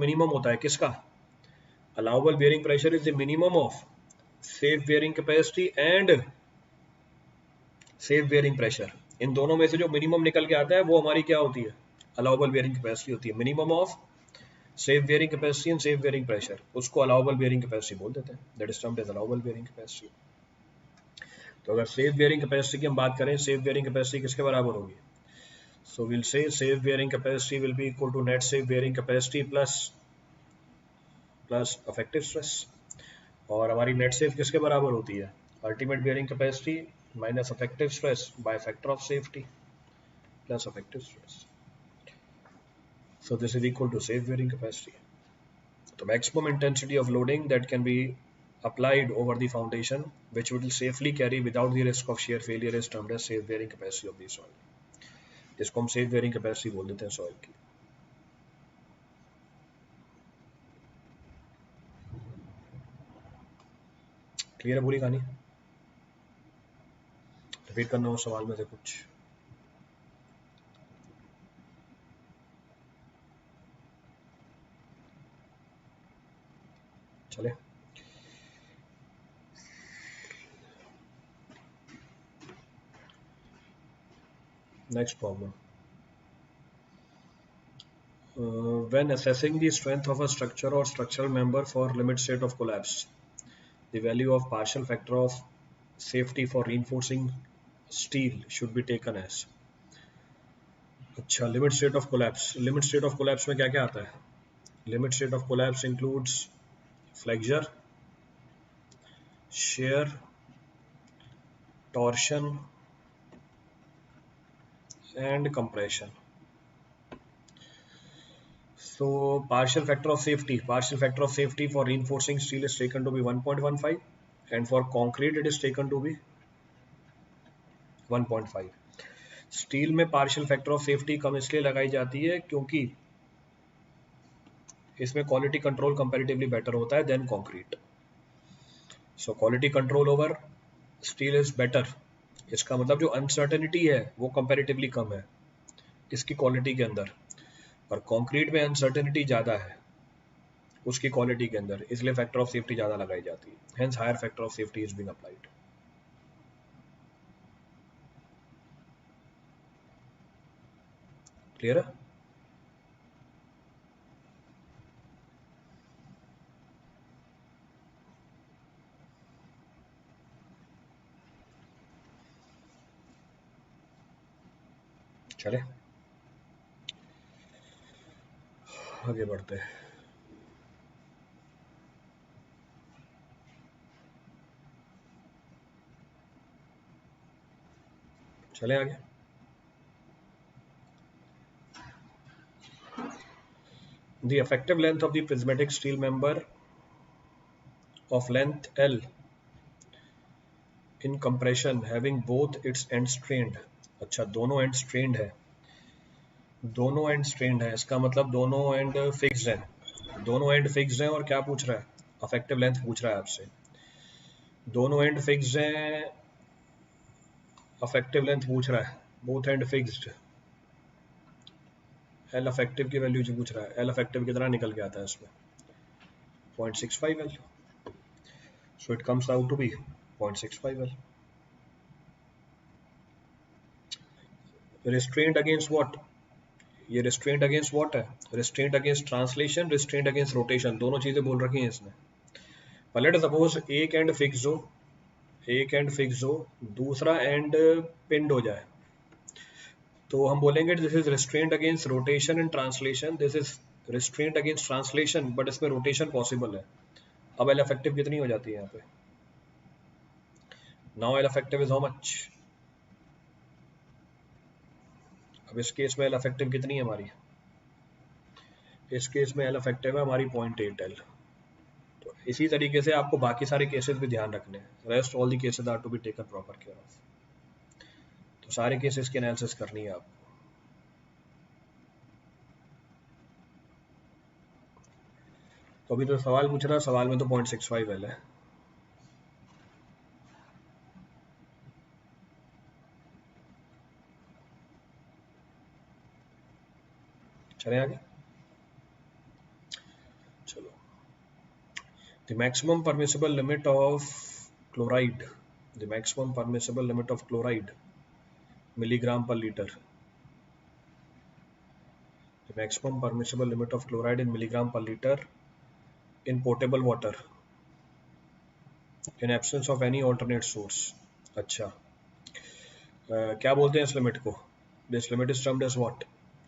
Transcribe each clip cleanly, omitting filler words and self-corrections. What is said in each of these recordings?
Minimum होता है किसका? Allowable bearing pressure is the minimum of safe bearing capacity and safe bearing pressure. इन दोनों में से जो मिनिमम निकल के आता है वो हमारी क्या होती है? अलाउबल बेयरिंग कैपेसिटी होती है। Minimum of safe bearing capacity and safe bearing pressure, उसको अलाउबल बेयरिंग कैपेसिटी बोल देते हैं। That is termed as allowable bearing capacity. तो अगर सेफ बेयरिंग कैपेसिटी की हम बात करें, सेफ बेयरिंग कैपेसिटी किसके बराबर होगी? So will say safe bearing capacity will be equal to net safe bearing capacity plus effective stress. और हमारी नेट सेफ किसके बराबर होती है? Ultimate bearing capacity minus effective stress by factor of safety plus effective stress. So this is equal to safe bearing capacity. The maximum intensity of loading that can be applied over the foundation which will safely carry without the risk of shear failure is termed as safe bearing capacity of the soil. इसको हम safe bearing capacity बोल देते हैं soil की। Clear है पूरी कहानी? Repeat करना हो सवाल में से कुछ? चले next problem. When assessing the strength of a structure or structural member for limit state of collapse, the value of partial factor of safety for reinforcing steel should be taken as। अच्छा, limit state of collapse. Limit state of collapse में क्या क्या आता है? Limit state of collapse includes flexure, share, torsion and compression. So partial factor of safety for reinforcing steel is taken to be 1.15 and for concrete it is taken to be 1.5। Steel में partial factor of safety कम इसलिए लगाई जाती है क्योंकि इसमें quality control comparatively better होता है than concrete. So quality control over steel is better. इसका मतलब जो अनसर्टेनिटी है वो कंपैरेटिवली कम है इसकी क्वालिटी के अंदर, पर कंक्रीट में अनसर्टेनिटी ज़्यादा है उसकी क्वालिटी के अंदर, इसलिए फैक्टर ऑफ सेफ्टी ज़्यादा लगाई जाती है। Hence higher factor of safety is being applied. Clear है? चले आगे बढ़ते हैं। चले आगे। The effective length of the prismatic steel member of length L in compression having both its ends strained। अच्छा, दोनों एंड स्ट्रेन्ड है। दोनों एंड स्ट्रेन्ड है इसका मतलब दोनों एंड फिक्स्ड है। दोनों एंड फिक्स्ड है और क्या पूछ रहा है? अफेक्टिव लेंथ पूछ रहा है आपसे। दोनों एंड फिक्स्ड है, अफेक्टिव लेंथ पूछ रहा है, both and fixed. L affective की वैल्यू जो पूछ रहा है, एल अफेक्टिव कितना निकल के आता है इसमें? 0.65 L. So it comes out to be 0.65 L. Restraint against what? ये रिस्ट्रेंट अगेंस्ट व्हाट है? Restraint against translation, restraint against rotation, दोनों चीजें बोल रखी हैं इसने। पर लेट सपोज एक एंड फिक्स हो, एक एंड फिक्स हो, दूसरा एंड पिंड हो जाए, तो हम बोलेंगे this is restraint against rotation and translation, this is restraint against translation but इसमें रोटेशन पॉसिबल है। अब एल इफेक्टिव कितनी हो जाती है यहाँ पे? Now L effective is how much? अब इस केस में एल इफेक्टिव कितनी है हमारी? इस केस में एल इफेक्टिव है हमारी 0.8 एल। तो इसी तरीके से आपको बाकी सारे केसेस भी ध्यान रखने हैं। Rest all the cases are to be taken proper care of. तो सारे केसेस की एनालिसिस करनी है आपको। तो अभी तो सवाल पूछ रहा है, सवाल में तो 0.65 एल है। चले आगे। चलो, the maximum permissible limit of chloride, the maximum permissible limit of chloride milligram per liter, the maximum permissible limit of chloride in milligram per liter in potable water in absence of any alternate source. अच्छा, क्या बोलते हैं इस limit को? This limit is termed as what?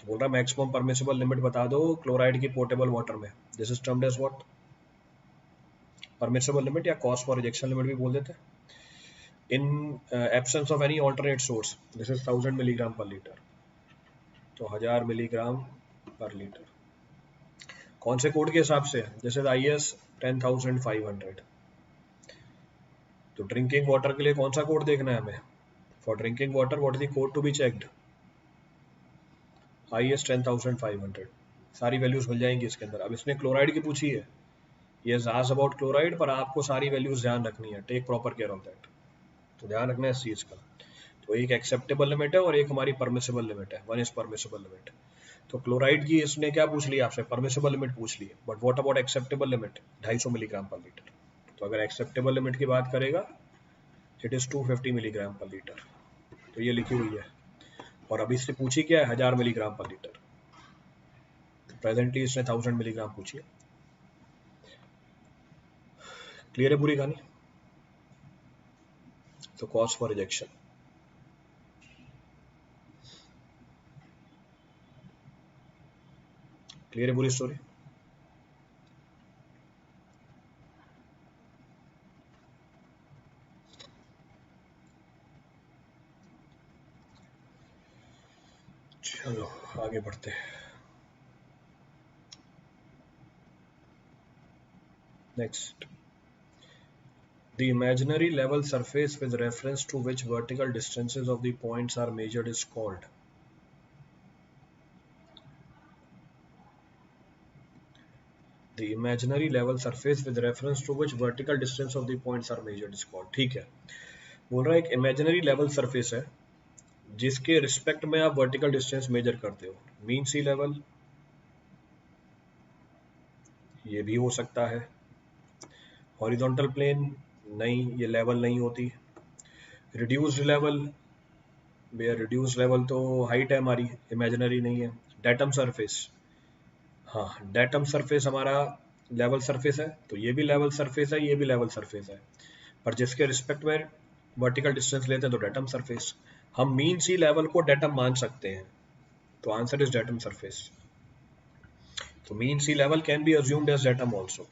बोल रहा maximum permissible limit बता दो क्लोराइड की पोर्टेबल वाटर में. This is termed as what? Permissible limit या कॉस्ट फॉर रिजेक्शन लिमिट भी बोल देते हैं. In absence of any alternate source, this is 1000 milligram per litre. तो 1000 मिलीग्राम पर लीटर. कौन से कोड के हिसाब से? This is IS 10500. तो ड्रिंकिंग वाटर के लिए कौन सा कोड देखना है हमें? For drinking water what is the code to be checked? IS 10500. सारी वैल्यूज मिल जाएंगी इसके अंदर. अब इसने क्लोराइड की पूछी है, ये आस्क्ड अबाउट क्लोराइड, पर आपको सारी वैल्यूज ध्यान रखनी है. Take proper care of that. तो ध्यान रखना है इस चीज का. तो एक एक्सेप्टेबल लिमिट है और एक हमारी परमिसिबल लिमिट है. One is permissible limit. तो क्लोराइड की इसने क्या पूछ लिया आपसे? परमिसिबल लिमिट पूछ ली है. But what about acceptable limit? 250 milligram per litre. तो अगर एक्सेप्टेबल लिमिट की बात करेगा, it is 250 milligram per litre. तो ये लिखी हुई है. और अभी इससे पूछी क्या है? 1000 मिलीग्राम पर लीटर. प्रेजेंटली इसने 1000 मिलीग्राम पूछी है. क्लियर है पूरी कहानी? तो कॉस्ट फॉर रिजेक्शन. क्लियर है पूरी स्टोरी? चलो आगे बढ़ते हैं. Next, the imaginary level surface with reference to which vertical distances of the points are measured is called. The imaginary level surface with reference to which vertical distance of the points are measured is called. ठीक है, बोल रहा है एक imaginary level surface है जिसके respect में आप वर्टिकल डिस्टेंस मेजर करते हो. मीन सी लेवल, ये भी हो सकता है. हॉरिजॉन्टल प्लेन नहीं, ये लेवल नहीं होती. रिड्यूस्ड लेवल, भैया रिड्यूस्ड लेवल तो हाइट है हमारी, इमेजिनरी नहीं है. डेटम सरफेस, हाँ डेटम सरफेस हमारा लेवल सरफेस है. तो ये भी लेवल सरफेस है, ये भी लेवल सरफेस है, पर जिसके रिस्पेक्ट में वर्टिकल डिस्टेंस लेते हैं तो डेटम सरफेस. हम मीन सी लेवल को डेटम मान सकते हैं, तो आंसर इज डेटम सरफेस. तो mean sea level can be assumed as datum also.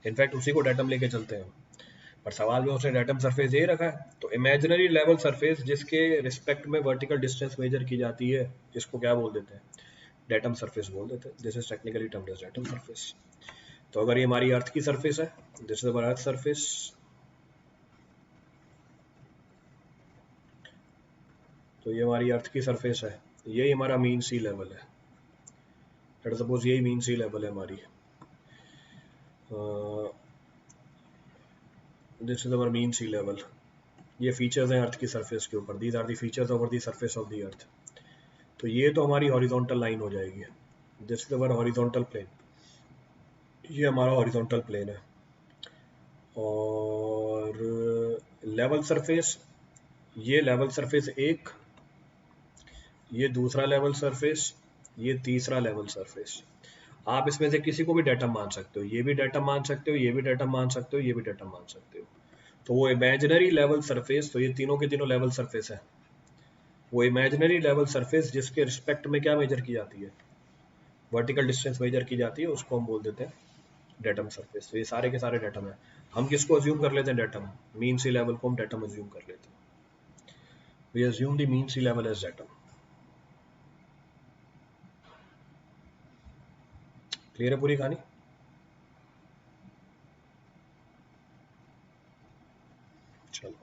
In fact उसी को डेटम लेके चलते हैं, पर सवाल में उसने डेटम सरफेस यही रखा है. तो इमेजिनरी लेवल सरफेस जिसके रिस्पेक्ट में वर्टिकल डिस्टेंस मेजर की जाती है, इसको क्या बोल देते हैं? डेटम सरफेस बोल देते हैं. This is technically termed as datum surface. तो अगर ये हमारी अर्थ की सरफेस है, this is our earth surface. तो ये हमारी अर्थ की सरफेस है, यही हमारा मीन सी लेवल है. लेट सपोज यही मीन सी लेवल है हमारी. This is our mean sea level. ये फीचर्स हैं अर्थ की सरफेस के ऊपर. These are the features over the surface of the earth. तो ये तो हमारी हॉरिजॉन्टल लाइन हो जाएगी. This is our horizontal plane. ये हमारा हॉरिजॉन्टल प्लेन है. और लेवल सरफेस, ये लेवल सरफेस एक, ये दूसरा लेवल सरफेस, ये तीसरा लेवल सरफेस. आप इसमें से किसी को भी डेटम मान सकते हो. ये भी डेटम मान सकते हो, ये भी डेटम मान सकते हो, ये भी डेटम मान सकते हो. तो वो इमेजिनरी लेवल सरफेस, तो ये तीनों के तीनों लेवल सरफेस है. वो इमेजिनरी लेवल सरफेस जिसके रिस्पेक्ट में क्या मेजर की जाती है? वर्टिकल डिस्टेंस मेजर की जाती है, उसको हम बोल देते हैं डेटम सरफेस. तो ये सारे के सारे डेटम है. हम किसको अज्यूम कर लेते हैं? डेटम. मीन सी लेवल को हम डेटम अज्यूम कर लेते हैं. We assume the mean sea level as datum. Clear है पूरी कहानी? चलो,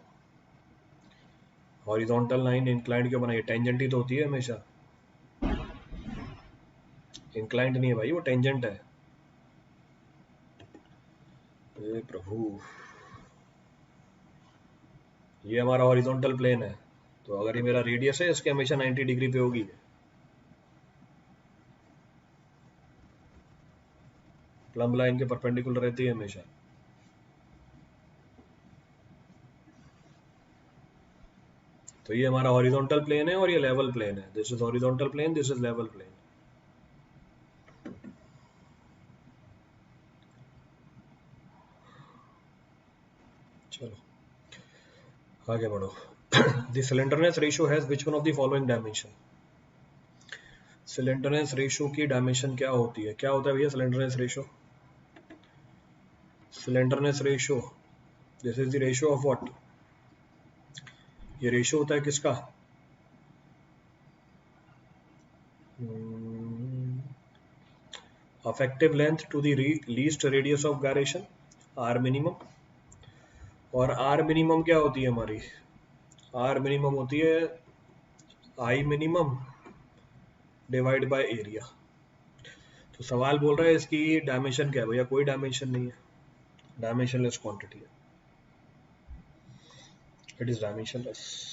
हॉरिजॉन्टल लाइन इंक्लाइंड क्यों बनाई? टेंजेंट ही तो होती है हमेशा. इंक्लाइंड नहीं है भाई, वो टेंजेंट है. ए प्रभु, ये हमारा हॉरिजॉन्टल प्लेन है. तो अगर ये मेरा रेडियस है, इसके हमेशा 90 डिग्री पे होगी. प्लम्ब लाइन के परपेंडिकुलर रहती है हमेशा। तो ये हमारा हॉरिजॉन्टल प्लेन है और ये लेवल प्लेन है। This is horizontal plane, this is level plane. चलो आगे बढ़ो। The slenderness ratio has which one of the following dimension? Slenderness ratio की डायमेंशन क्या होती है? क्या होता है भैया slenderness ratio? Slenderness ratio, this is the ratio of what? ये रेशियो होता है किसका? Effective length to the least radius of gyration, R minimum. और आर मिनिमम क्या होती है हमारी? आर मिनिमम होती है I minimum divide by area. तो सवाल बोल रहा है इसकी डायमेंशन क्या है भैया? कोई डायमेंशन नहीं है, डायमेंशनलेस क्वांटिटी है, इट इज डायमेंशनलेस।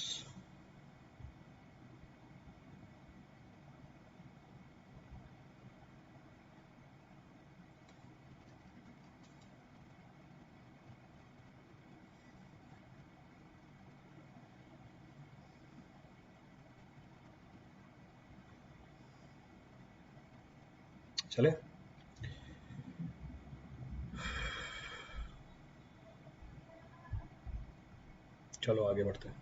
चले चलो आगे बढ़ते हैं।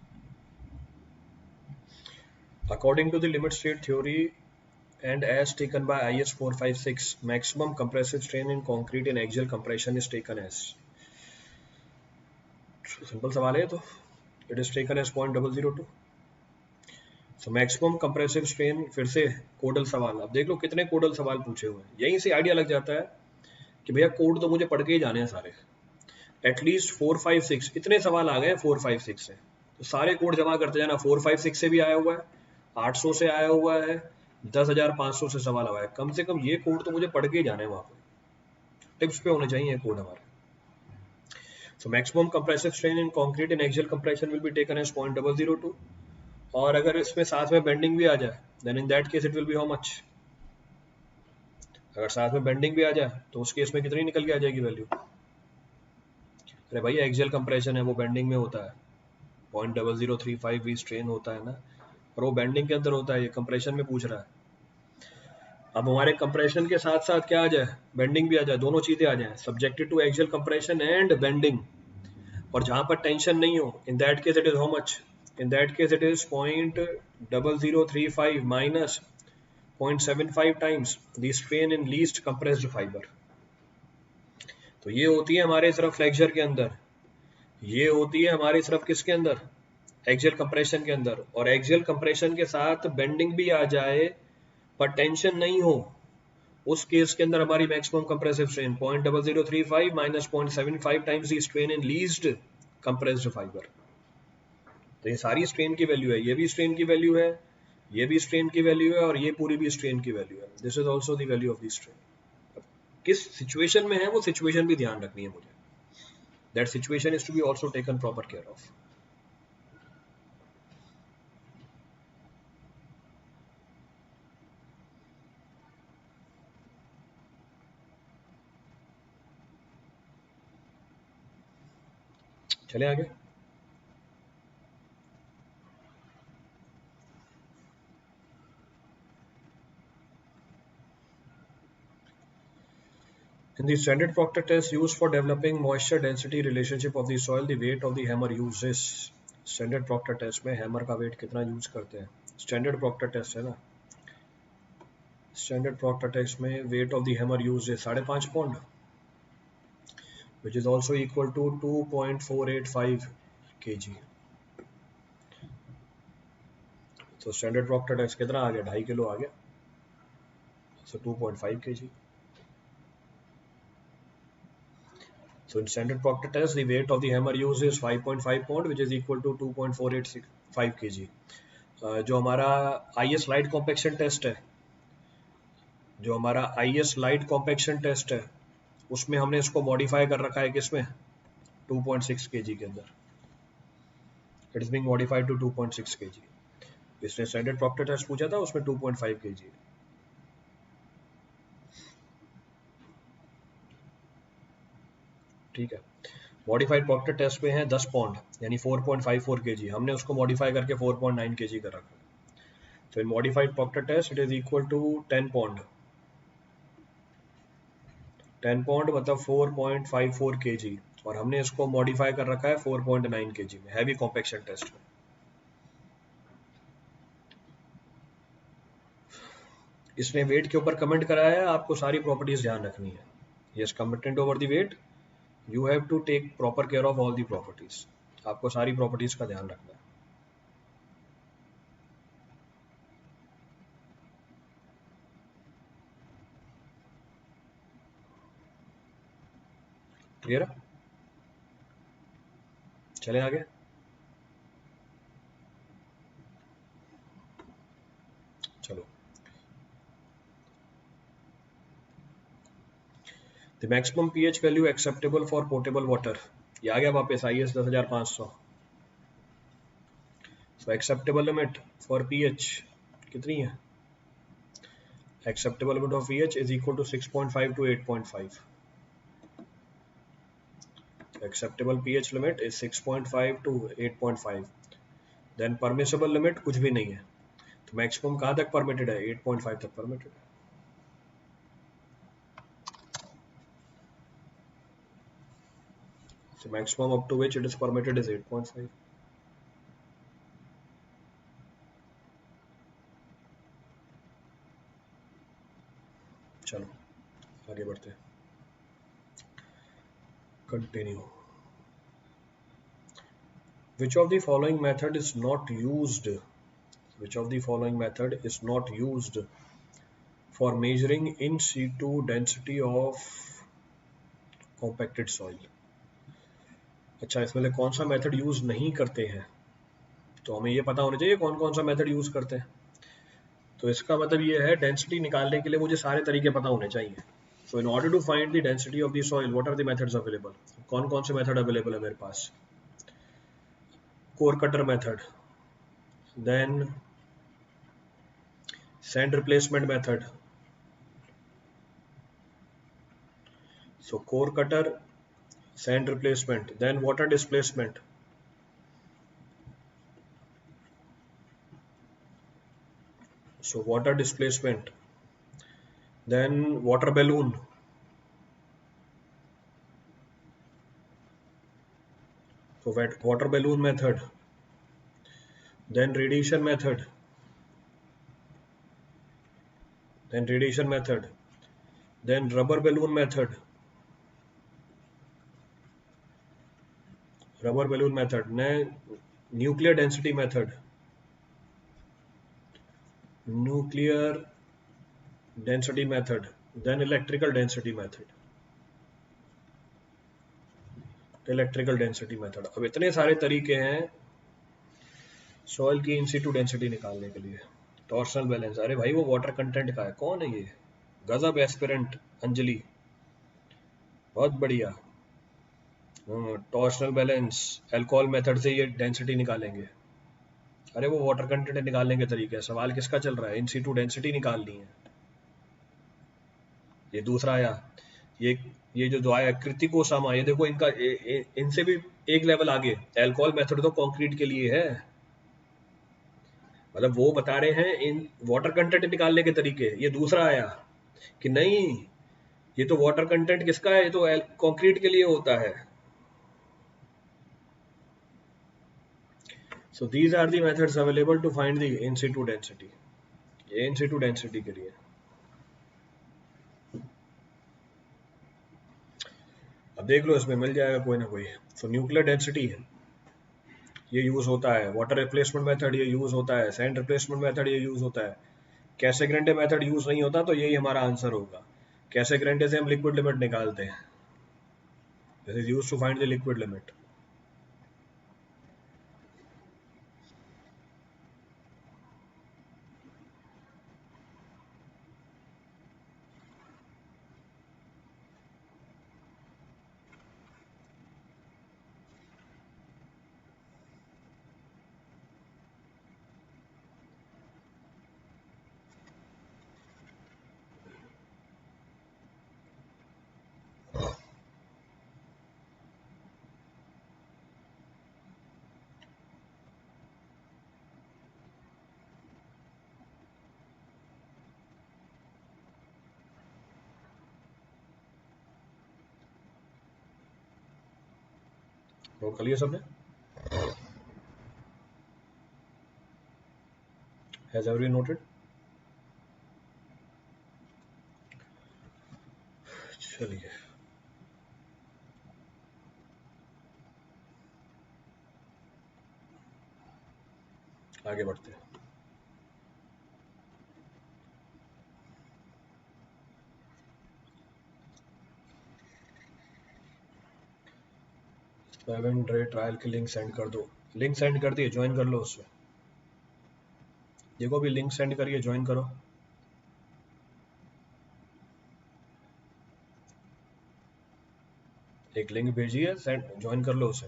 According to the limit state theory and as taken by IS 456, maximum compressive strain in concrete in axial compression is taken as, simple सवाल है तो, it is taken as 0.002। so maximum compressive strain, फिर से कोडल सवाल। अब देख लो कितने कोडल सवाल पूछे हुए हैं, यहीं से आइडिया लग जाता है कि भैया कोड तो मुझे पढ़ के ही जाने हैं सारे। एटलीस्ट 456 इतने सवाल आ गए 456 से, तो सारे कोड जमा करते जाना। 456 से भी आया हुआ है, 800 से आया हुआ है, 10,500 से सवाल आया है। कम से कम ये कोड तो मुझे पढ़ के ही जाने हैं, वहां पे टिप्स पे होने चाहिए कोड हमारे। So maximum compressive strain in concrete in axial compression will be taken as 0.002। और अगर इसमें साथ में बेंडिंग भी आ जाए, then in that case it will be how much? अगर साथ में बेंडिंग भी आ जाए तो उस केस में कितनी निकल के आ जाएगी वैल्यू? अरे भाई एक्सियल कंप्रेशन है, वो बेंडिंग में होता है, 0.0035 भी स्ट्रेन होता है ना, और वो बेंडिंग के अंदर होता है, ये कंप्रेशन में पूछ रहा है। अब हमारे कंप्रेशन के साथ साथ क्या आ जाए? बेंडिंग भी आ जाए, दोनों चीजें आ जाए, subjected to axial compression and bending. और जहां पर टेंशन नहीं हो, in that case it is how much? In that case it is 0.0035 minus 0.75 times the strain in least compressed fibre. तो ये होती है हमारे सिर्फ फ्लेक्चर के अंदर, ये होती है हमारी सिर्फ किसके अंदर? एक्सियल कंप्रेशन के अंदर। और एक्सियल कंप्रेशन के साथ बेंडिंग भी आ जाए पर टेंशन नहीं हो, उस केस के अंदर हमारी maximum compressive strain 0.0035 minus 0.75 times the strain in least compressed fibre. तो ये सारी स्ट्रेन की वैल्यू है, ये भी स्ट्रेन की वैल्यू है, ये भी स्ट्रेन की वैल्यू है, और ये पूरी भी स्ट्रेन की वैल्यू है। This is also the value of the strain. किस सिचुएशन में है वो सिचुएशन भी ध्यान रखनी है मुझे, that situation is to be also taken proper care of. चले आगे। In the standard Proctor test used for developing moisture density relationship of the soil, the weight of the hammer used is, standard Proctor test में hammer का wait कितना use करते हैं? Standard Proctor test है ना, standard Proctor test में weight of the hammer use है 5.5 pound, which is also equal to 2.485 kg। तो स्टैंडर्ड Proctor test कितना आ गया? 2.5 किलो आ गया, so 2.5 kg। So in standard Proctor test, the weight of the hammer used is 5.5 pound, which is equal to 2.485 kg। जो हमारा IS light compaction test है, जो हमारा IS light compaction test है, उसमें हमने इसको मॉडिफाई कर रखा है किसमें? 2.6 kg के अंदर, it is being modified to 2.6 kg। इसने स्टैंडर्ड Proctor टेस्ट पूछा था, उसमें 2.5 kg। ठीक है। मॉडिफाइड प्रॉक्टर टेस्ट पे है 10 पॉन्ड यानी 4.54 kg, हमने उसको मॉडिफाई करके 4.9 kg कर रखा है। तो in modified Proctor test it is equal to 10 pound. 10 pound मतलब 4.54 kg, और हमने इसको मॉडिफाई कर रखा है 4.9 kg में, हैवी कॉम्पैक्शन टेस्ट में। इसने वेट के ऊपर कमेंट कराया है, आपको सारी प्रॉपर्टीज ध्यान रखनी है। Yes, commitment over the weight, you have to take proper care of all the properties, आपको सारी प्रॉपर्टीज का ध्यान रखना है। क्लियर है? चले आगे। चलो, the maximum pH value acceptable for portable water, ये आ गया वापस IS 10500। So acceptable limit for pH कितनी है? Acceptable limit of pH is equal to 6.5 to 8.5। Acceptable pH limit is 6.5 to 8.5। Then permissible limit कुछ भी नहीं है, तो मैक्सिमम कहाँ तक परमिटेड है? 8.5 तक परमिटेड है। So maximum up to which it is permitted is 8.5। चलो आगे बढ़ते हैं, continue. Which of the following method is not used? Which of the following method is not used for measuring in situ density of compacted soil? अच्छा, इसमें से कौन सा method use नहीं करते हैं, तो हमें ये पता होना चाहिए कौन कौन सा मेथड यूज करते हैं। तो इसका मतलब ये है, डेंसिटी निकालने के लिए मुझे सारे तरीके पता होने चाहिए। So in order to find the density of the soil, what are the methods available? कौन कौन से मेथड अवेलेबल है मेरे पास? Core cutter method, then sand replacement method. So core cutter, sand replacement, then water displacement, so water displacement, then water balloon, so water balloon method, then radiation method, then radiation method, then rubber balloon method, rubber balloon method, then nuclear density method, nuclear density method, then electrical density method, electrical density method. अब इतने सारे तरीके हैं soil की इन Situ density निकालने के लिए। Torsional balance, अरे भाई वो वाटर कंटेंट का है, कौन है ये? गजब एस्पिरेंट अंजलि, बहुत बढ़िया। टॉर्शनल बैलेंस, अल्कोहल मेथड से ये डेंसिटी निकालेंगे। अरे वो वाटर कंटेंट निकालने के तरीके हैं, सवाल किसका चल रहा है? इन सिटू डेंसिटी निकालनी है। ये दूसरा आया, ये जो आया कृतिकोसामा, ये देखो इनका इनसे भी एक लेवल आगे। अल्कोहल मेथड तो कंक्रीट के लिए है, मतलब वो बता रहे हैं इन वाटर कंटेंट निकालने के तरीके। ये दूसरा आया कि नहीं, ये तो वाटर कंटेंट किसका है, ये तो कंक्रीट के लिए होता है। So these are the methods available to find the in situ density, ये in situ density के लिए। अब देख लो, इसमें मिल जाएगा कोई ना कोई। So न्यूक्लियर डेंसिटी ये यूज होता है, वाटर रिप्लेसमेंट मेथड ये यूज होता है, सैंड रिप्लेसमेंट मेथड ये यूज होता है। कैसे ग्रेंडे मेथड यूज नहीं होता, तो यही हमारा आंसर होगा। कैसे ग्रेंडे से हम लिक्विड लिमिट निकालते हैं, this is used to find the liquid limit. Note कर लिया सबने? Has every noted? चलिए आगे बढ़ते हैं। सेवन डे ट्रायल की लिंक सेंड कर दो। लिंक सेंड कर दिए, ज्वाइन कर लो उसमें। देखो भी लिंक सेंड करिए, ज्वाइन करो। एक लिंक भेजिए, सेंड, ज्वाइन कर लो उसे।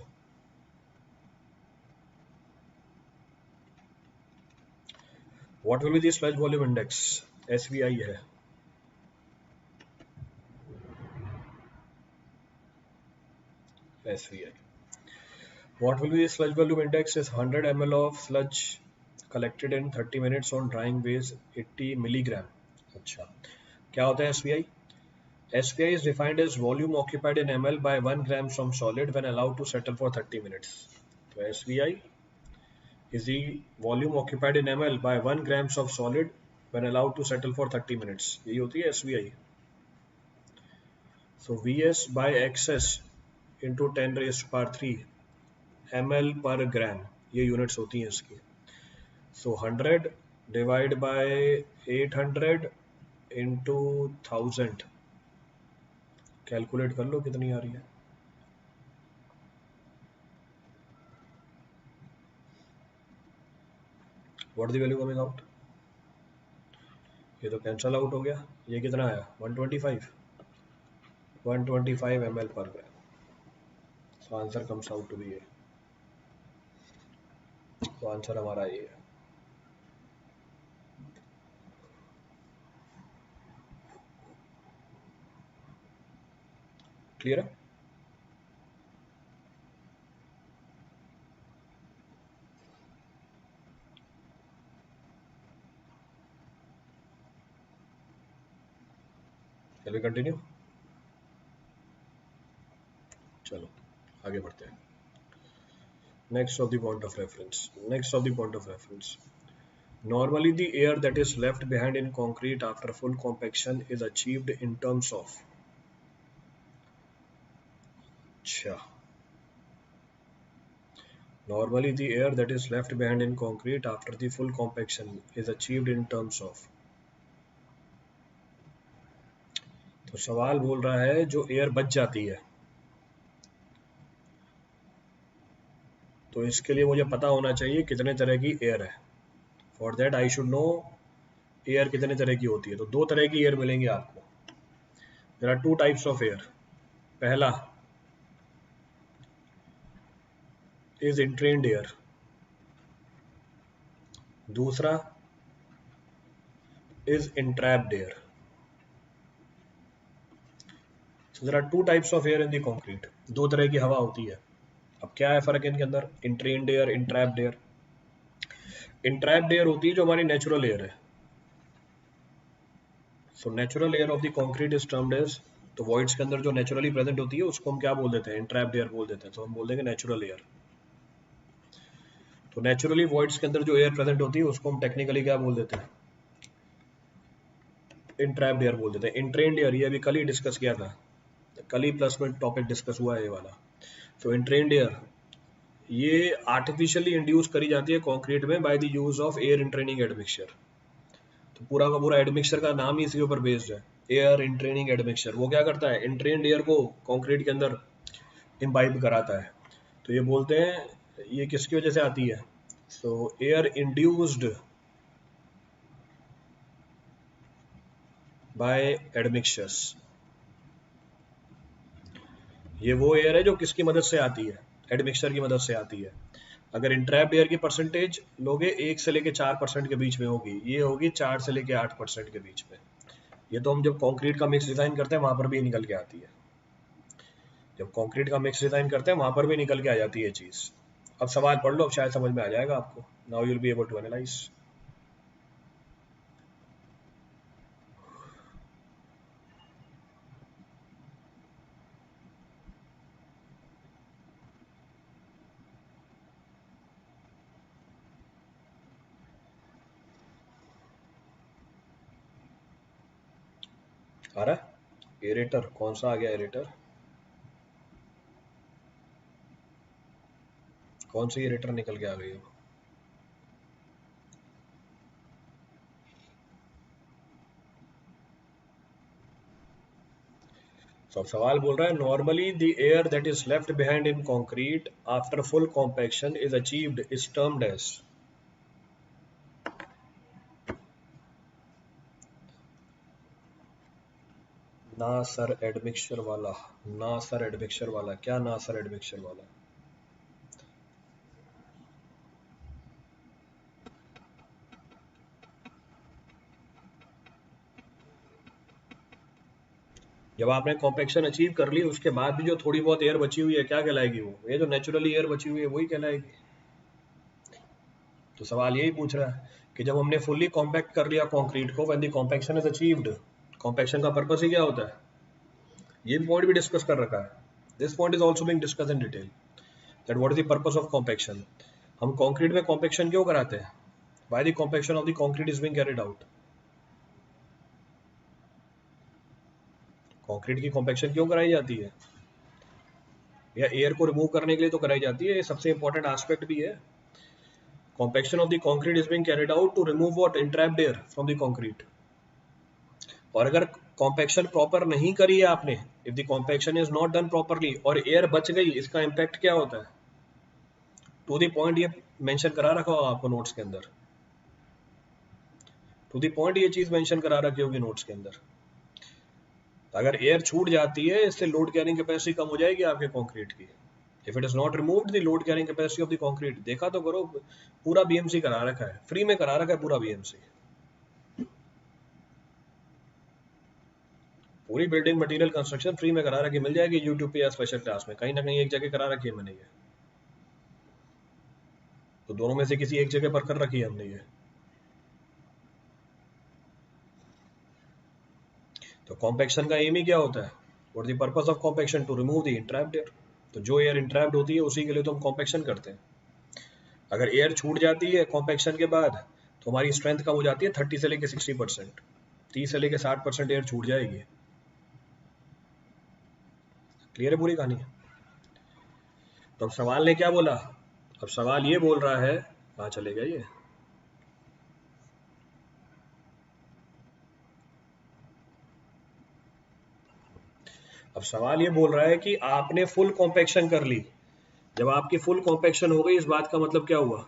What will be the sludge volume index? SVI है। SVI. What will be the sludge volume index is 100 ml of sludge collected in 30 minutes on drying weighs 80 milligram. अच्छा, क्या होता है SVI? SVI is defined as volume occupied in ml by 1 gram from solid when allowed to settle for 30 minutes. तो SVI is the volume occupied in ml by 1 grams of solid when allowed to settle for 30 minutes. यही होती है SVI. So VS by XS into 10 raised power 3 ml per gram, ये units होती हैं इसकी। सो 100 divide by 800 into 1000, calculate कर लो कितनी आ रही है। What the value coming out? ये तो कैंसल आउट हो गया। ये कितना आया? 125 ml पर ग्राम। So answer comes out to be ये। तो आंसर हमारा ये है। क्लियर है? चलिए कंटिन्यू। चलो आगे बढ़ते हैं। Next of the point of reference. Normally, the air that is left behind in concrete after full compaction is achieved in terms of. अच्छा, normally the air that is left behind in concrete after the full compaction is achieved in terms of. तो सवाल बोल रहा है जो air बच जाती है, तो इसके लिए मुझे पता होना चाहिए कितने तरह की एयर है। For that I should know air कितने तरह की होती है। तो दो तरह की एयर मिलेंगी आपको। There are two types of air. पहला इज इंट्रेन्ड एयर, दूसरा is entrapped air. So there are two types of air in the concrete. दो तरह की हवा होती है। अब क्या है फर्क इनके अंदर? Entrained air, entrapped air. Entrapped air होती है जो हमारी नेचुरल एयर है। So natural air of the concrete is termed as, तो वॉइड्स के अंदर जो नेचुरली प्रेजेंट होती है उसको हम क्या बोल देते हैं? इंट्रैप्ड एयर बोल देते हैं। तो हम बोल देंगे नेचुरल एयर। तो नेचुरली वॉइड्स के अंदर जो एयर प्रेजेंट होती है उसको हम टेक्निकली क्या बोल देते हैं? इंट्रैप्ड एयर बोल देते हैं। इंट्रेन्ड एयर ये अभी कल ही डिस्कस किया था, कल ही प्लस में टॉपिक डिस्कस हुआ है ये वाला। सो इंट्रेन्ड एयर ये आर्टिफिशियली इंड्यूस करी जाती है कंक्रीट में by the use of air entraining admixture. तो पूरा का पूरा एडमिक्सचर का नाम ही इसके ऊपर बेस्ड है, एयर इंट्रेनिंग एडमिक्सचर। वो क्या करता है? इंट्रेन्ड एयर को कंक्रीट के अंदर इम्बाइब कराता है। तो ये बोलते हैं ये किसकी वजह से आती है? सो एयर इंड्यूस्ड बाय एडमिक्सचर्स। ये वो एयर है जो किसकी मदद से आती है? एडमिक्सचर की मदद से आती है। अगर इंट्रैप्ड एयर की परसेंटेज लोगे 1 से लेके 4% के बीच में होगी, ये होगी 4 से लेके 8% के बीच में। ये तो हम जब कंक्रीट का मिक्स डिजाइन करते हैं वहां पर भी निकल के आती है। जब कंक्रीट का मिक्स डिजाइन करते हैं वहां पर भी निकल के आ जाती है चीज। अब सवाल पढ़ लो, अब शायद समझ में आ जाएगा आपको। Now you will be able to analyse. आ रहा है एरेटर, कौन सा आ गया एरेटर, कौन सी एरेटर निकल के आ गई है? तो सवाल बोल रहा है normally the air that is left behind in concrete after full compaction is achieved is termed as. ना सर एडमिक्सचर वाला, ना सर एडमिक्सचर वाला, क्या ना सर एडमिक्सचर वाला? जब आपने कॉम्पैक्शन अचीव कर ली उसके बाद भी जो थोड़ी बहुत एयर बची हुई है क्या कहलाएगी? वो ये जो नेचुरली एयर बची हुई है वही कहलाएगी। तो सवाल यही पूछ रहा है कि जब हमने फुल्ली कॉम्पैक्ट कर लिया कंक्रीट को, when the compaction is achieved, compaction का पर्पस ही क्या होता है? ये भी पॉइंट भी डिस्कस कर रखा है। This point is also being discussed in detail that what is the purpose of compaction. हम कंक्रीट में कॉम्पैक्शन क्यों कराते हैं? Why the compaction of the concrete is being carried out? Concrete की कॉम्पैक्शन क्यों कराई जाती है? या एयर को रिमूव करने के लिए तो कराई जाती है, ये सबसे इंपॉर्टेंट एस्पेक्ट भी है। Compaction of the concrete is being carried out to remove what? Entrapped air from the concrete. और अगर कॉम्पैक्शन प्रॉपर नहीं करी है आपने, if the compaction is not done properly और एयर बच गई, इसका इम्पैक्ट क्या होता है? टू द पॉइंट ये मेंशन करा रखा होगा आपको नोट्स के अंदर, टू द पॉइंट ये चीज मेंशन करा रखी होगी नोट्स के अंदर। अगर एयर छूट जाती है इससे लोड कैरिंग कैपेसिटी कम हो जाएगी आपके कंक्रीट की। If it is not removed the load carrying capacity of the concrete, देखा तो करो, पूरा बीएमसी करा रखा है, फ्री में करा रखा है पूरा बीएमसी। पूरी बिल्डिंग मटेरियल कंस्ट्रक्शन फ्री में करा रखी, मिल जाएगी यूट्यूब पे या स्पेशल क्लास में, कहीं ना कहीं एक जगह करा रखी है मैंने ये। तो दोनों में से किसी एक जगह पर कर रखी है हमने ये। तो कॉम्पैक्शन का एम ही क्या होता है? What the purpose of compaction? To remove the entrapped air. तो जो एयर इंट्रैप्ड होती है उसी के लिए तो हम कॉम्पैक्शन करते हैं। अगर एयर छूट जाती है कॉम्पैक्शन के बाद तो हमारी स्ट्रेंथ कम हो जाती है 30 से लेकर 60%, 30 से लेकर 60% एयर छूट जाएगी। क्लियर है पूरी कहानी? तो अब सवाल ने क्या बोला? अब सवाल ये बोल रहा है, कहाँ चले गए ये? अब सवाल ये बोल रहा है कि आपने फुल कॉम्पैक्शन कर ली। जब आपकी फुल कॉम्पैक्शन हो गई, इस बात का मतलब क्या हुआ?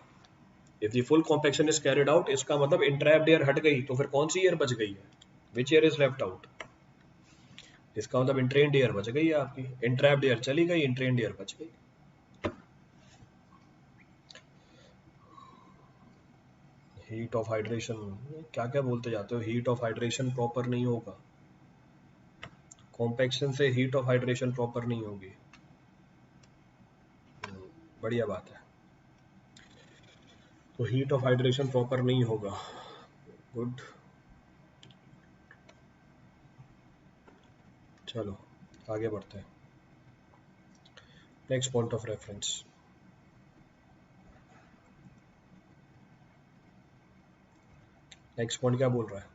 If the full compaction is carried out, इसका मतलब इंट्रैप्ड एयर हट गई, तो फिर कौन सी एयर बच गई है? विच एयर इज लेफ्ट आउट? इसका मतलब इंट्रेन्ड एयर बच गई है आपकी, इंट्रैप्ड एयर चली गई, इंट्रेन्ड एयर बच गई। हीट ऑफ हाइड्रेशन, क्या क्या बोलते जाते हो, हीट ऑफ हाइड्रेशन प्रॉपर नहीं होगा, कॉम्पैक्शन से हीट ऑफ हाइड्रेशन प्रॉपर नहीं होगी। बढ़िया बात है। तो हीट ऑफ हाइड्रेशन प्रॉपर नहीं होगा, गुड। चलो आगे बढ़ते हैं। Next point of reference, next point क्या बोल रहा है?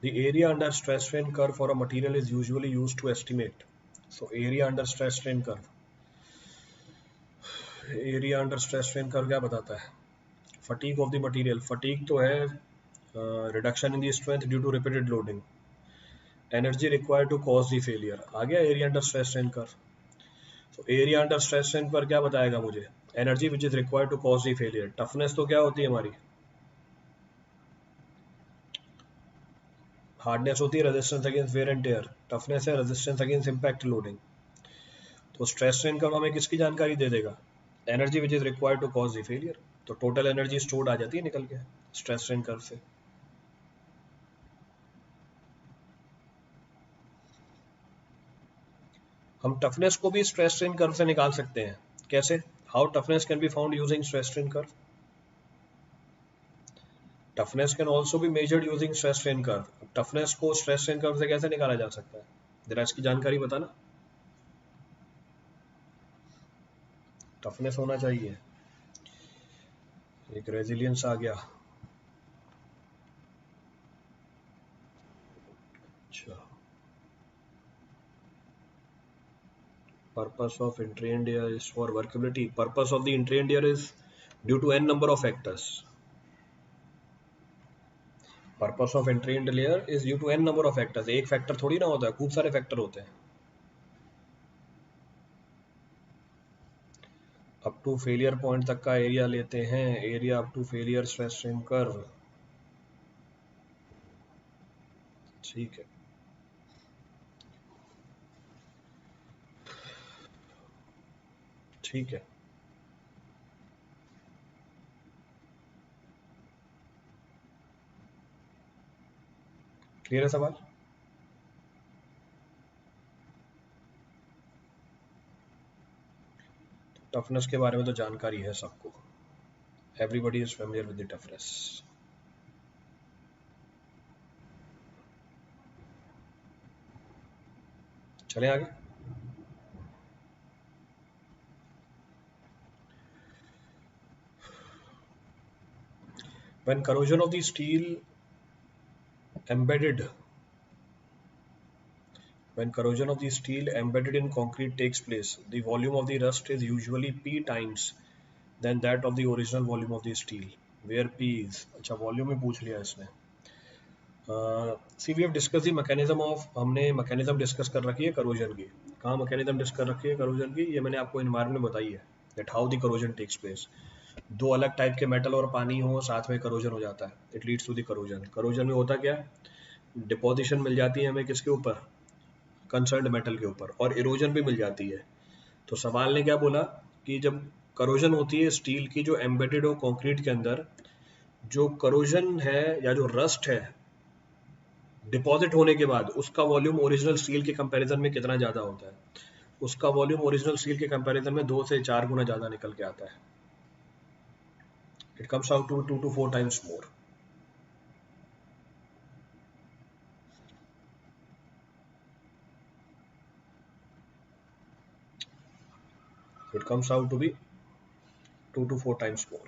The area under stress strain curve for a material is usually used to estimate. So area under stress strain curve, area under stress strain curve क्या बताता है? Fatigue of the material, fatigue तो है reduction in the strength due to repeated loading, energy required to cause the failure. आ गया area under stress strain curve. तो area under stress strain curve क्या बताएगा मुझे? Energy which is required to cause the failure. Toughness तो क्या होती है हमारी? हार्डनेस होती है resistance against wear and tear, toughness है रेजिस्टेंस अगेंस्ट इंपैक्ट लोडिंग। तो स्ट्रेस स्ट्रेन कर्व हमें किसकी जानकारी दे देगा? Energy which is required to cause the failure. तो टोटल एनर्जी स्टोर्ड आ जाती है निकल के स्ट्रेस स्ट्रेन कर्व से। हम टफनेस को भी स्ट्रेस स्ट्रेन कर्व से निकाल सकते हैं। कैसे? How toughness can be found using stress strain curve? Toughness can also be measured using stress strain curve. Toughness को स्ट्रेस स्ट्रेन कर्व से कैसे निकाला जा सकता है? जरा इसकी जानकारी बताना। टफनेस होना चाहिए, एक रेजिलियंस आ गया, अच्छा, purpose of entrained air is for workability. Purpose of the entrained air is due to n number of factors. Purpose of entrained layer is due to n number of factors. एक factor थोड़ी ना होता है, खूब सारे factor होते हैं. Up to failure point तक का एरिया लेते हैं, area up to failure stress strain curve. ठीक है, ठीक है. क्लियर है सवाल? टफनेस के बारे में तो जानकारी है सबको. Everybody is familiar with the toughness. चले आगे. When corrosion of the steel embedded When corrosion of the steel embedded in concrete takes place, the volume of the rust is usually P times than that of the original volume of the steel, where P is. अच्छा, volume में पूछ लिया इसने. See we have discuss the mechanism of, हमने mechanism discuss कर रखी है corrosion की. कहाँ मैकेनिज्म डिस्कस कर रखी है करोजन की? ये मैंने आपको इन्वायरमेंट में बताई है, that how the corrosion takes place. दो अलग टाइप के मेटल और पानी हो, साथ में करोजन हो जाता है, it leads to the corrosion. Corrosion में होता क्या, डिपोजिशन मिल जाती है हमें किसके ऊपर, कंसर्न्ड मेटल के ऊपर, और इरोजन भी मिल जाती है. तो सवाल ने क्या बोला कि जब करोजन होती है स्टील की जो एम्बेडेड हो कंक्रीट के अंदर, जो करोजन है या जो रस्ट है डिपॉजिट होने के बाद, उसका वॉल्यूम ओरिजिनल स्टील के कंपैरिजन में कितना ज़्यादा होता है. उसका वॉल्यूम ओरिजिनल स्टील के कंपैरिजन में 2 से 4 गुना ज़्यादा निकल के आता है. It comes out to 2 to 4 times more. It comes out to be 2 to 4 times more.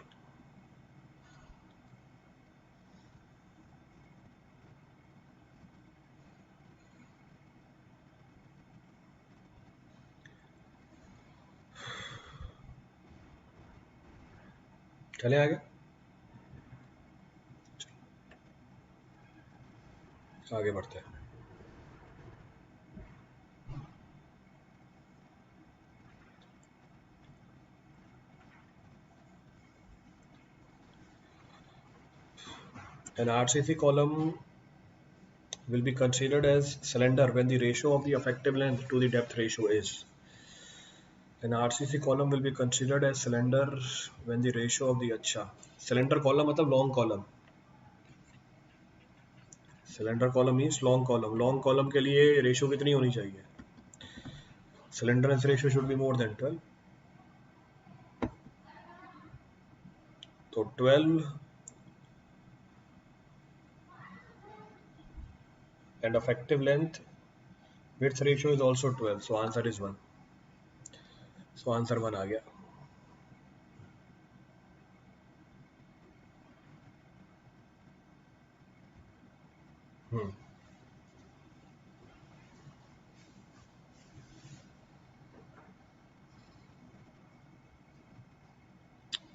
चले आगे. आगे बढ़ते हैं. An RCC column will be considered as cylinder when the ratio of the effective length to the depth ratio is. An RCC column will be considered as cylinder when the ratio of the, अच्छा, cylinder column मतलब long column. Cylinder column means long column. Long column के लिए ratio कितनी होनी चाहिए? Cylinderness ratio should be more than 12. तो 12 and effective length width ratio is also 12. So answer is 1. So answer 1 आ गया.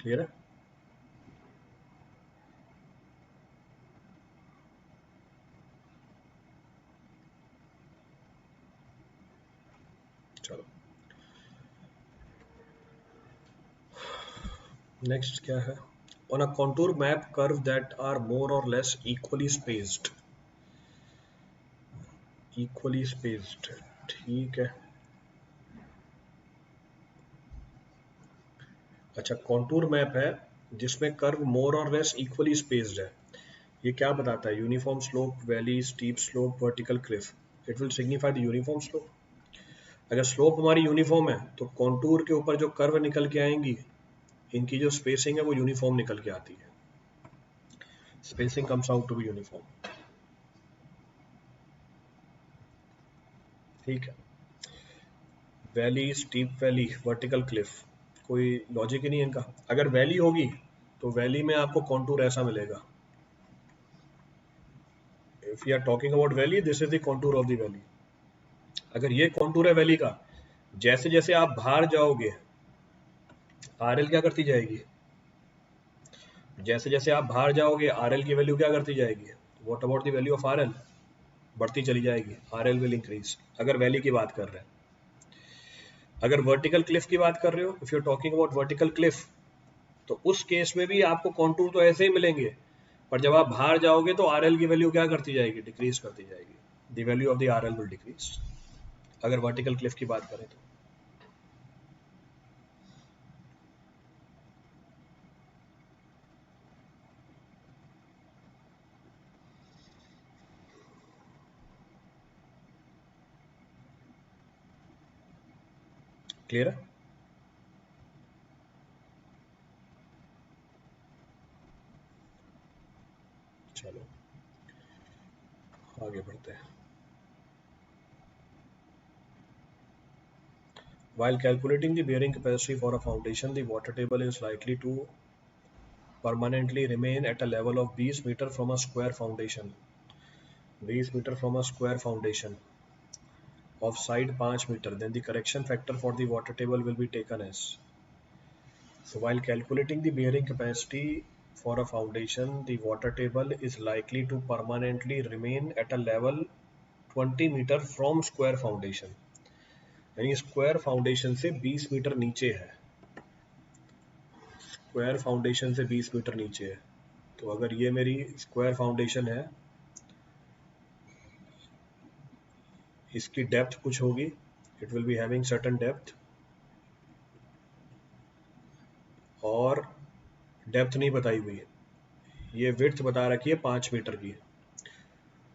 Clear है? चलो नेक्स्ट क्या है. On a contour map curve that are more or less equally spaced. Equally spaced, ठीक है. अच्छा, contour map है जिसमें कर्व मोर और लेस इक्वली स्पेस्ड है. ये क्या बताता है? Uniform slope, valley, steep slope, vertical Cliff. It will signify the uniform slope. अगर स्लोप हमारी यूनिफॉर्म है तो कॉन्टूर के ऊपर जो कर्व निकल के आएंगी, इनकी जो स्पेसिंग है वो यूनिफॉर्म निकल के आती है. Spacing comes out to be uniform. ठीक है. Valley, steep valley, vertical cliff, कोई लॉजिक ही नहीं है इनका. अगर वैली होगी तो वैली में आपको कॉन्टूर ऐसा मिलेगा, if you are talking about valley, this is the contour of the valley. अगर ये कॉन्टूर है वैली का, जैसे जैसे आप बाहर जाओगे आरएल क्या करती जाएगी, जैसे जैसे आप बाहर जाओगे आरएल की वैल्यू क्या करती जाएगी, what about the value of RL, बढ़ती चली जाएगी, आरएल विल इंक्रीज, अगर वैली की बात कर रहे हैं। अगर वर्टिकल क्लिफ की बात कर रहे हो, if you are talking about vertical cliff, तो उस केस में भी आपको कॉन्टूर तो ऐसे ही मिलेंगे, पर जब आप बाहर जाओगे तो आरएल की वैल्यू क्या करती जाएगी, डिक्रीज करती जाएगी, the value of the RL will decrease, अगर वर्टिकल क्लिफ की बात करें तो। क्लियर है? चलो आगे बढ़ते हैं। While calculating the bearing capacity for a foundation, the water table is likely to permanently remain at a level of 20 meter from a square foundation. 20 meter from a square foundation of side 5 meter, then the correction factor for the water table will be taken as. So while calculating the bearing capacity for a foundation, the water table is likely to permanently remain at a level 20 meter from square foundation, यानी square foundation से 20 metre नीचे है, square foundation से 20 metre नीचे है। तो अगर ये मेरी स्क्वायर फाउंडेशन है, इसकी डेप्थ कुछ होगी, it will be having certain depth, और डेप्थ नहीं बताई हुई है, ये विड्थ बता रखी है 5 मीटर की,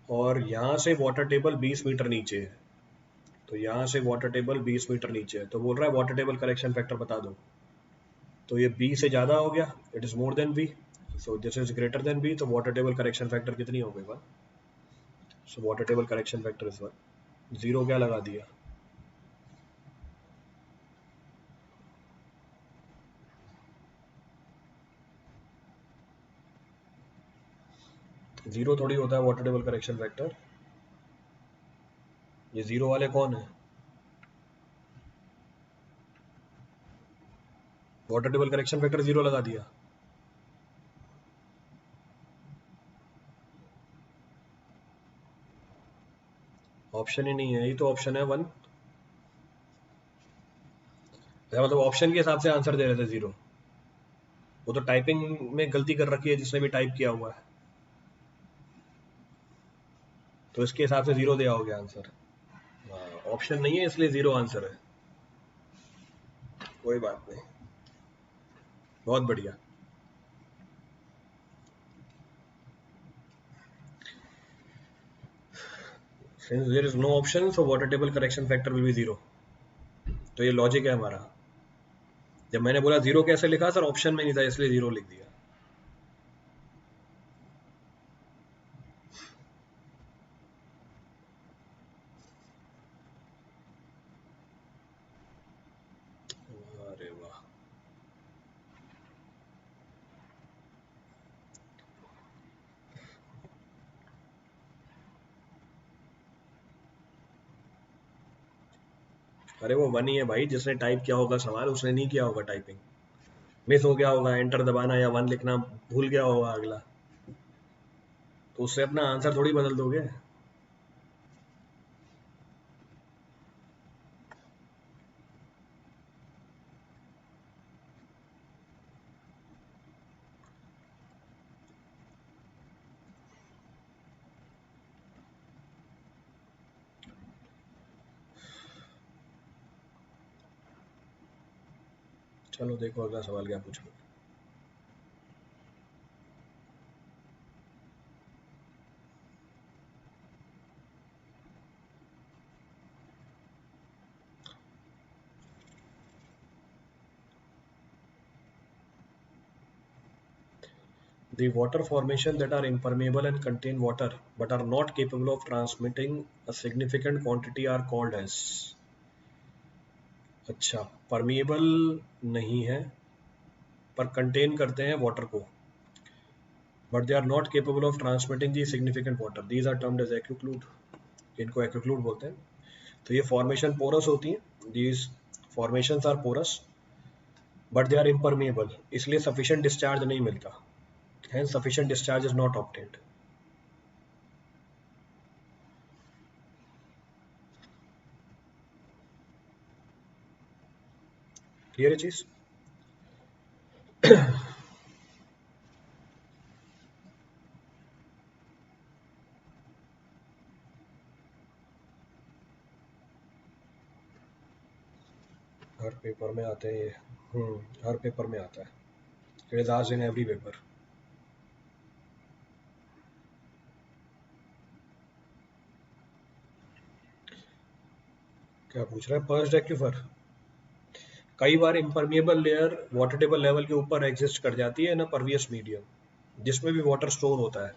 और यहाँ से वाटर टेबल 20 मीटर नीचे है, तो यहाँ से वाटर टेबल 20 मीटर नीचे है, तो बोल रहा है वाटर टेबल करेक्शन फैक्टर बता दो, तो ये b से ज़्यादा हो गया, it is more than b, so this is greater than b, तो वाटर टेबल करेक्शन फैक्टर कितनी हो गई 1, so water table correction factor is 1, 0 क्या लगा दिया, जीरो थोड़ी होता है वाटर टेबल करेक्शन फैक्टर, ये जीरो वाले कौन है, वाटर टेबल करेक्शन फैक्टर 0 लगा दिया, ऑप्शन ही नहीं है, ये तो ऑप्शन है 1, मतलब ऑप्शन के हिसाब से आंसर दे रहे थे 0, वो तो टाइपिंग में गलती कर रखी है जिसने भी टाइप किया हुआ है, तो इसके हिसाब से 0 दिया हो गया आंसर, ऑप्शन नहीं है इसलिए 0 आंसर है, कोई बात नहीं, बहुत बढ़िया। Since there is no option, so water table correction factor will be 0, तो ये लॉजिक है हमारा, जब मैंने बोला 0 कैसे लिखा सर, ऑप्शन में नहीं था इसलिए 0 लिख दिया। अरे वाह, अरे वो 1 ही है भाई, जिसने टाइप किया होगा सवाल उसने नहीं किया होगा टाइपिंग, मिस हो गया होगा, एंटर दबाना या 1 लिखना भूल गया होगा अगला, तो उससे अपना आंसर थोड़ी बदल दोगे। चलो देखो अगला सवाल क्या पूछो। The water formation that are impermeable and contain water but are not capable of transmitting a significant quantity are called as, अच्छा परमिएबल नहीं है पर कंटेन करते हैं वाटर को, but they are not capable of transmitting the significant water, these are termed as aquiclude, इनको aquiclude बोलते हैं। तो ये फॉर्मेशन पोरस होती है, these formations are porous but they are impermeable, इसलिए सफिशिएंट डिस्चार्ज नहीं मिलता, hence sufficient discharge is not obtained. Clear है चीज? हर पेपर में आते हैं ये, हर पेपर में आता है, it is asked in every paper. क्या पूछ रहा है? पर्स्ड एक्यूफर, कई बार impermeable layer water table level के ऊपर एग्जिस्ट कर जाती है ना परवियस मीडियम, जिसमें भी वाटर स्टोर होता है,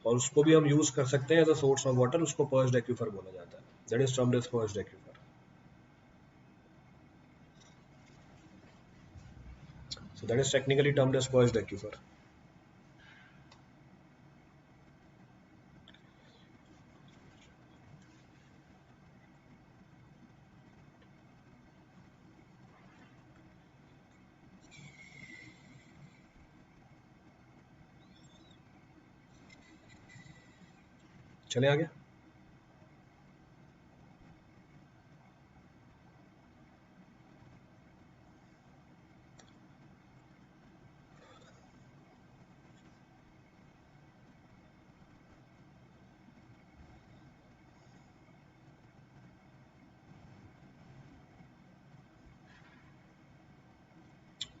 और उसको भी हम यूज कर सकते हैं as a source of water, उसको पर्स्ड एक्यूफर बोला जाता है, that is termed as perched aquifer. So that is technically termed as perched aquifer. चले आगे।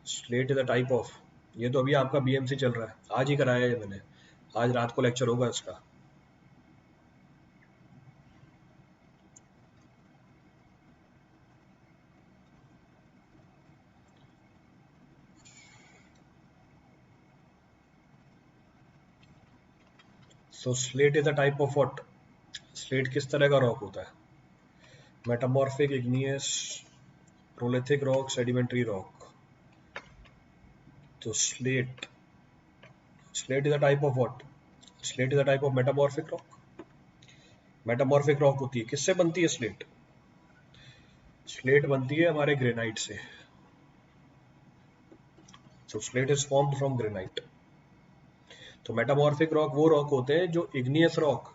Slate is a type of, ये तो अभी आपका बीएमसी चल रहा है, आज ही कराया है मैंने, आज रात को लेक्चर होगा इसका। So slate is a type of what? Slate किस तरह का रॉक होता है? मेटामॉर्फिक, इग्नियस, प्रोलिथिक रॉक, सेडिमेंट्री रॉक। तो slate, slate is a type of what? Slate is a type of metamorphic rock. Metamorphic rock होती है, किससे बनती है स्लेट? स्लेट बनती है हमारे ग्रेनाइट से। So slate is formed from granite. तो मेटामॉर्फिक रॉक वो रॉक होते हैं जो igneous rock,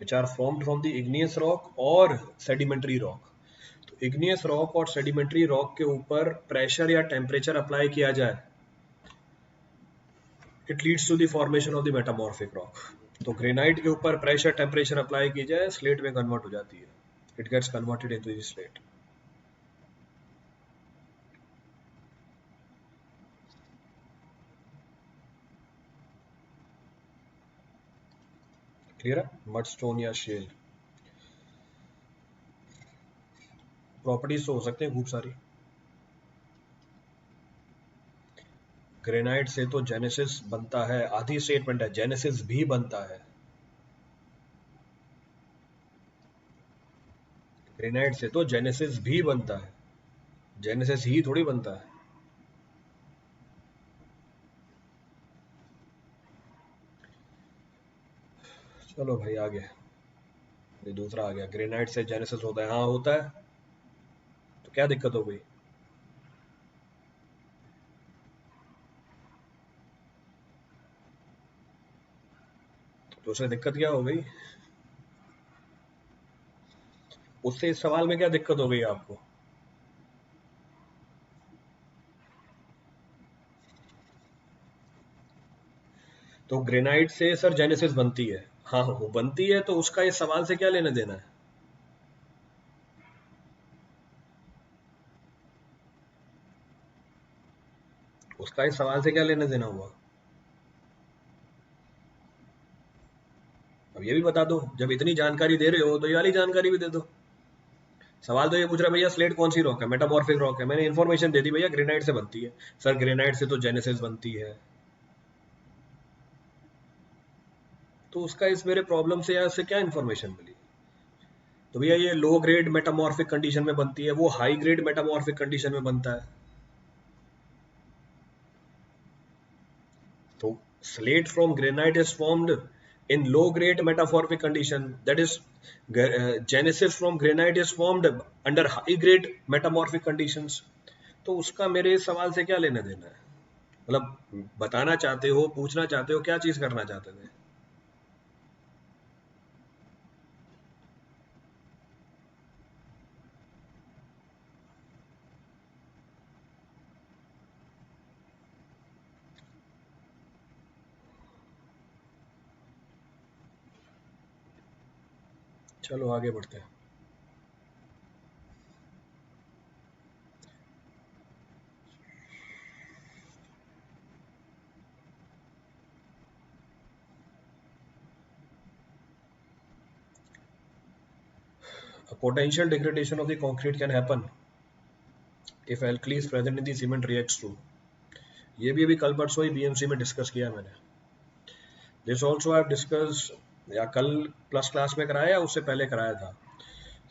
which are formed from the igneous rock और sedimentary rock। तो igneous rock और sedimentary rock के ऊपर प्रेशर या टेम्परेचर अप्लाई किया जाए, it leads to the formation of the metamorphic rock. तो ग्रेनाइट के ऊपर प्रेशर टेम्परेचर अप्लाई की जाए, स्लेट में कन्वर्ट हो जाती है, it gets converted into the slate. Clear है? मड स्टोन या शेल, प्रॉपर्टीज तो हो सकते हैं खूब सारी। ग्रेनाइट से तो जेनेसिस बनता है, आधी स्टेटमेंट है, जेनेसिस भी बनता है। ग्रेनाइट से तो जेनेसिस भी बनता है, जेनेसिस ही थोड़ी बनता है। चलो भाई आगे, ये दूसरा आ गया, ग्रेनाइट से जेनेसिस होता है, हाँ होता है, तो क्या दिक्कत हो गई? तो उससे दिक्कत क्या हो गई? उससे इस सवाल में क्या दिक्कत हो गई आपको? तो ग्रेनाइट से सर जेनेसिस बनती है, हाँ वो बनती है, तो उसका इस सवाल से क्या लेना देना है? उसका इस सवाल से क्या लेना देना हुआ? अब ये भी बता दो, जब इतनी जानकारी दे रहे हो तो ये वाली जानकारी भी दे दो। सवाल तो ये पूछ रहा है भैया स्लेट कौन सी रॉक है, मेटामॉर्फिक रॉक है, मैंने इन्फॉर्मेशन दे दी भैया ग्रेनाइट से बनती है। सर ग्रेनाइट से तो जेनेसिस बनती है, तो उसका इस मेरे प्रॉब्लम से या इससे क्या इन्फॉर्मेशन मिली? तो भैया ये लो ग्रेड मेटामॉर्फिक कंडीशन में बनती है, वो हाई ग्रेड मेटामॉर्फिक कंडीशन में बनता है। तो Slate from granite is formed in low grade metamorphic condition. That is, genesis from granite is formed under high grade metamorphic conditions. तो उसका मेरे सवाल से क्या लेना देना है? मतलब बताना चाहते हो, पूछना चाहते हो, क्या चीज करना चाहते थे? चलो आगे बढ़ते हैं. A potential degradation of the concrete can happen if alkali is present in the cement reacts too. ये भी अभी कल परसों ही बीएमसी में डिस्कस किया मैंने. दिस ऑल्सो आई डिस्कस, या कल प्लस क्लास में कराया या उससे पहले कराया था.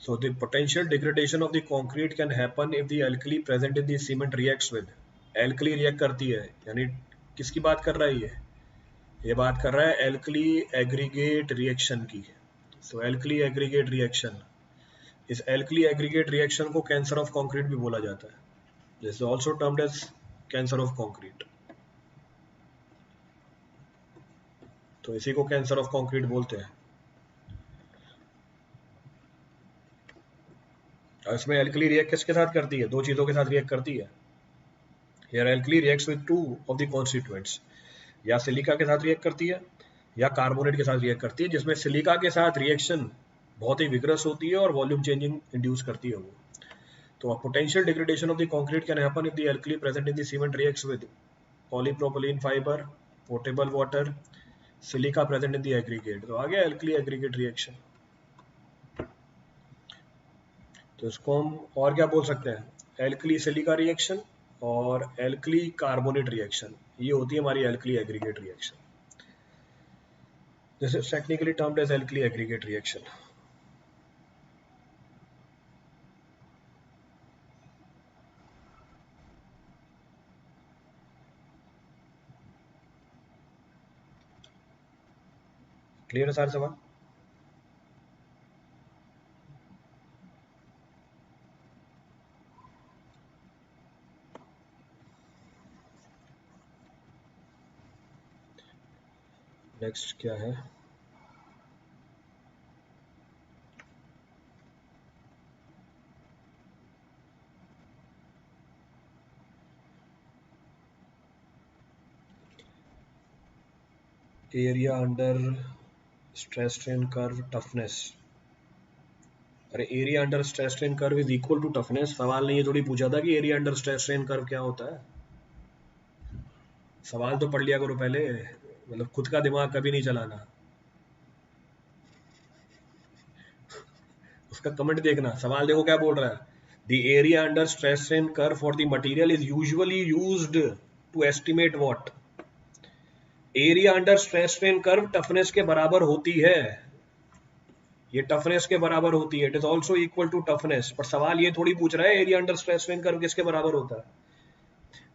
So the potential degradation of the concrete can happen if the alkali present in the cement reacts with. alkali react करती है, यानी किसकी बात कर रहा है ये बात कर रहा है alkali aggregate reaction की. So alkali aggregate reaction, इस alkali aggregate reaction को cancer of concrete भी बोला जाता है. This is also termed as cancer of concrete. तो इसी को कैंसर ऑफ कंक्रीट बोलते हैं. और इसमें एल्कली रिएक्ट किसके साथ करती है? दो चीजों के साथ रिएक्ट करती है. Here alkali reacts with two of the constituents. या सिलिका के साथ रिएक्ट करती है या कार्बोनेट के साथ रिएक्ट करती है, जिसमें सिलिका के साथ रिएक्शन बहुत ही विग्रस होती है और वॉल्यूम चेंजिंग इंड्यूस करती है वो. तो potential degradation of the concrete can happen if the alkali present in the cement reacts with polypropylene fibre, portable water, silica present in the aggregate. तो आ गया एल्कली एग्रीगेट रिएक्शन. तो इसको हम और क्या बोल सकते हैं? एल्कली सिलिका रिएक्शन और एल्कली कार्बोनेट रिएक्शन, ये होती है हमारी alkali aggregate reaction. This is technically termed as alkali aggregate reaction. Clear है सारे सवाल? नेक्स्ट क्या है? Area under stress strain curve toughness. अरे area under stress strain curve is equal to toughness. सवाल ने ये थोड़ी पूछा था कि area under stress strain curve क्या होता है. सवाल तो पढ़ लिया करो पहले, मतलब खुद का दिमाग कभी नहीं चलाना. उसका कमेंट देखना. सवाल देखो क्या बोल रहा है. The area under stress strain curve for the material is usually used to estimate what. Area under stress strain curve toughness के बराबर होती है. ये टफनेस के बराबर होती है. It is also equal to toughness. पर सवाल ये थोड़ी पूछ रहा है area under stress strain curve किसके बराबर होता है.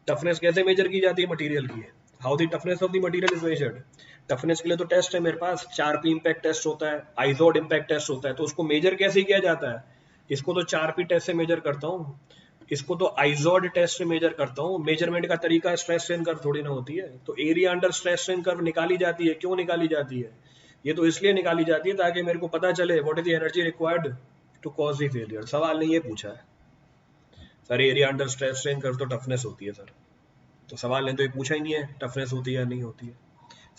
टफनेस कैसे मेजर की जाती है मटेरियल की? How the toughness of the material is measured. Toughness के लिए तो टेस्ट है मेरे पास. 4P इम्पैक्ट टेस्ट होता है, आइजोड इम्पैक्ट टेस्ट होता है. तो उसको मेजर कैसे किया जाता है? इसको तो 4P टेस्ट से मेजर करता हूँ, इसको तो आइजोड टेस्ट से मेजर करता हूँ. मेजरमेंट का तरीका स्ट्रेस स्ट्रेन कर्व थोड़ी ना होती है. तो area under stress strain curve निकाली जाती है. क्यों निकाली जाती है? ये तो इसलिए निकाली जाती है ताकि मेरे को पता चले what is the energy required to cause the failure. सवाल ने ये पूछा है sir area under stress strain curve तो टफनेस होती है सर. तो सवाल ने तो ये पूछा ही नहीं है टफनेस होती है या नहीं होती है.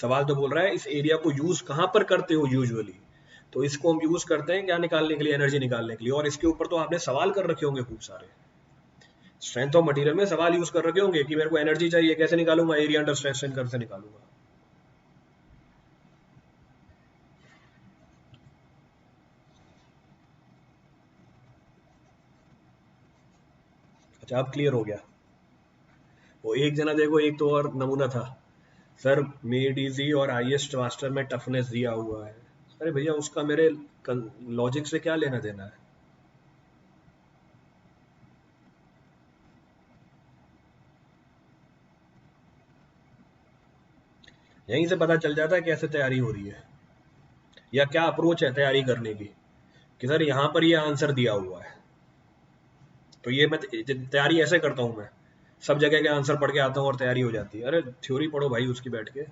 सवाल तो बोल रहा है इस एरिया को यूज कहां पर करते हो यूजुअली. तो इसको हम यूज करते हैं क्या निकालने के लिए? एनर्जी निकालने के लिए. और इसके ऊपर तो आपने सवाल कर रखे होंगे खूब सारे. स्ट्रेंथ ऑफ मटेरियल में सवाल यूज कर रखे होंगे कि मेरे को एनर्जी चाहिए, कैसे निकालूंगा? Area under stress strain curve से निकालूंगा. अच्छा अब क्लियर हो गया. वो एक जना देखो, एक तो और नमूना था सर, मेड इजी और हाईएस्ट मास्टर में टफनेस दिया हुआ है. अरे भैया उसका मेरे लॉजिक से क्या लेना देना है? यहीं से पता चल जाता है कैसे तैयारी हो रही है या क्या अप्रोच है तैयारी करने की, कि सर यहाँ पर ये आंसर दिया हुआ है तो ये मैं तैयारी ऐसे करता हूँ, मैं सब जगह के आंसर पढ़ के आता हूँ और तैयारी हो जाती है। अरे थ्योरी पढ़ो भाई उसकी बैठ के।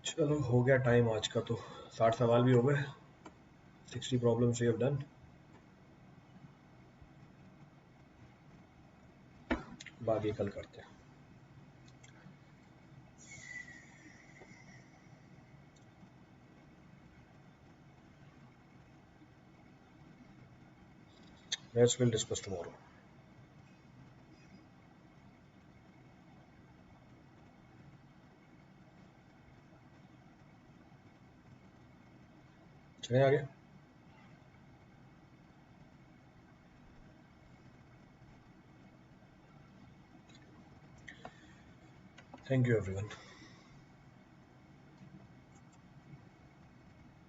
चलो हो गया टाइम आज का, तो 60 सवाल भी हो गए, 60 प्रॉब्लम्स वी हैव डन। बाकी कल करते हैं। Let's will discuss tomorrow. चले आगे। Thank you everyone.